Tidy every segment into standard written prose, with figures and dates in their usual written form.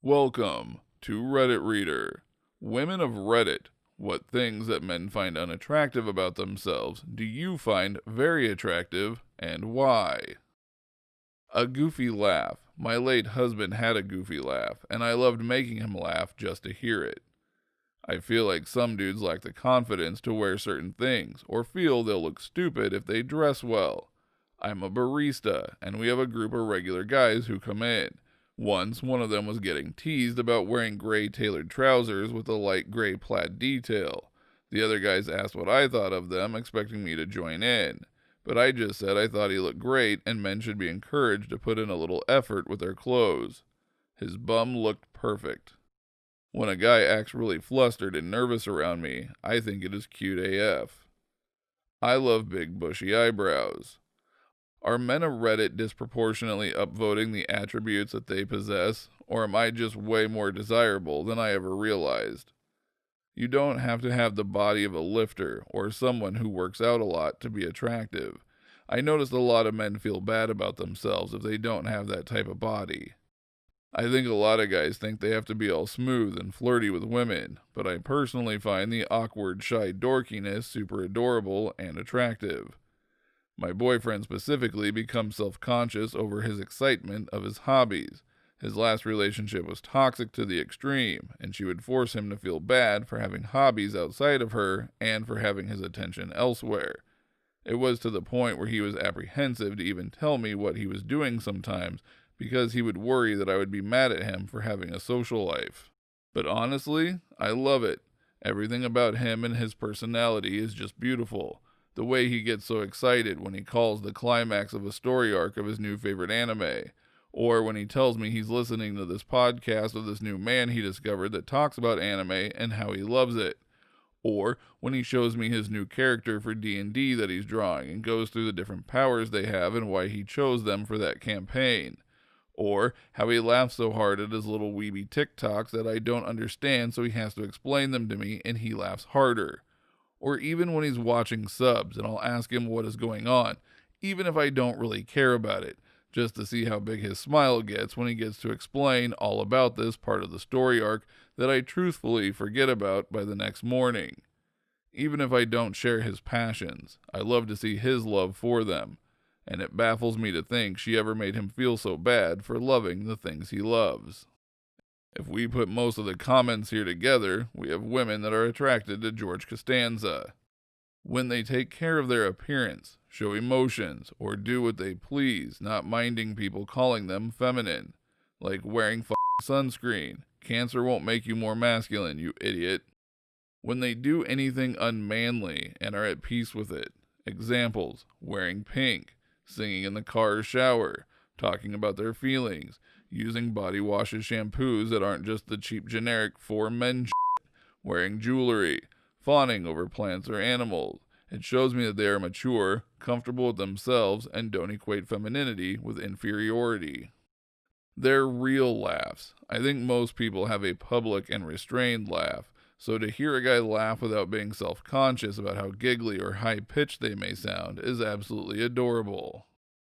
Welcome to Reddit Reader. Women of Reddit, what things that men find unattractive about themselves do you find very attractive, and why? A goofy laugh. My late husband had a goofy laugh, and I loved making him laugh just to hear it. I feel like some dudes lack the confidence to wear certain things, or feel they'll look stupid if they dress well. I'm a barista, and we have a group of regular guys who come in. Once, one of them was getting teased about wearing gray tailored trousers with a light gray plaid detail. The other guys asked what I thought of them, expecting me to join in. But I just said I thought he looked great and men should be encouraged to put in a little effort with their clothes. His bum looked perfect. When a guy acts really flustered and nervous around me, I think it is cute AF. I love big bushy eyebrows. Are men of Reddit disproportionately upvoting the attributes that they possess, or am I just way more desirable than I ever realized? You don't have to have the body of a lifter or someone who works out a lot to be attractive. I noticed a lot of men feel bad about themselves if they don't have that type of body. I think a lot of guys think they have to be all smooth and flirty with women, but I personally find the awkward, shy dorkiness super adorable and attractive. My boyfriend specifically becomes self-conscious over his excitement of his hobbies. His last relationship was toxic to the extreme, and she would force him to feel bad for having hobbies outside of her and for having his attention elsewhere. It was to the point where he was apprehensive to even tell me what he was doing sometimes because he would worry that I would be mad at him for having a social life. But honestly, I love it. Everything about him and his personality is just beautiful. The way he gets so excited when he calls the climax of a story arc of his new favorite anime, or when he tells me he's listening to this podcast of this new man he discovered that talks about anime and how he loves it, or when he shows me his new character for D&D that he's drawing and goes through the different powers they have and why he chose them for that campaign, or how he laughs so hard at his little weeby TikToks that I don't understand so he has to explain them to me and he laughs harder. Or even when he's watching subs and I'll ask him what is going on, even if I don't really care about it, just to see how big his smile gets when he gets to explain all about this part of the story arc that I truthfully forget about by the next morning. Even if I don't share his passions, I love to see his love for them, and it baffles me to think she ever made him feel so bad for loving the things he loves. If we put most of the comments here together, we have women that are attracted to George Costanza. When they take care of their appearance, show emotions, or do what they please, not minding people calling them feminine. Like wearing sunscreen. Cancer won't make you more masculine, you idiot. When they do anything unmanly and are at peace with it. Examples: wearing pink, singing in the car or shower, talking about their feelings, using body washes, shampoos that aren't just the cheap generic for men shit, wearing jewelry, fawning over plants or animals. It shows me that they are mature, comfortable with themselves, and don't equate femininity with inferiority. They're real laughs. I think most people have a public and restrained laugh, so to hear a guy laugh without being self-conscious about how giggly or high-pitched they may sound is absolutely adorable.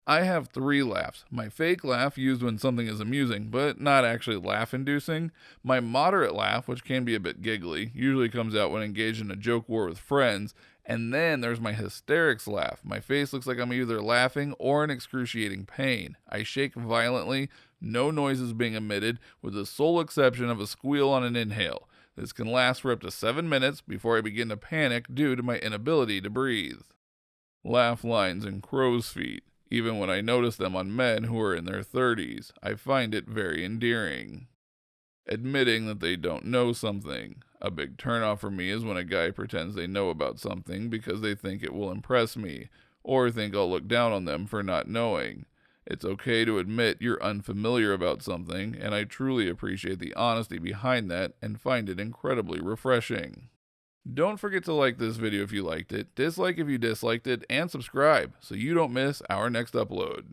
I have 3 laughs. My fake laugh used when something is amusing, but not actually laugh-inducing. My moderate laugh, which can be a bit giggly, usually comes out when engaged in a joke war with friends. And then there's my hysterics laugh. My face looks like I'm either laughing or in excruciating pain. I shake violently, no noise is being emitted, with the sole exception of a squeal on an inhale. This can last for up to 7 minutes before I begin to panic due to my inability to breathe. Laugh lines and crow's feet. Even when I notice them on men who are in their 30s, I find it very endearing. Admitting that they don't know something. A big turnoff for me is when a guy pretends they know about something because they think it will impress me, or think I'll look down on them for not knowing. It's okay to admit you're unfamiliar about something, and I truly appreciate the honesty behind that and find it incredibly refreshing. Don't forget to like this video if you liked it, dislike if you disliked it, and subscribe so you don't miss our next upload.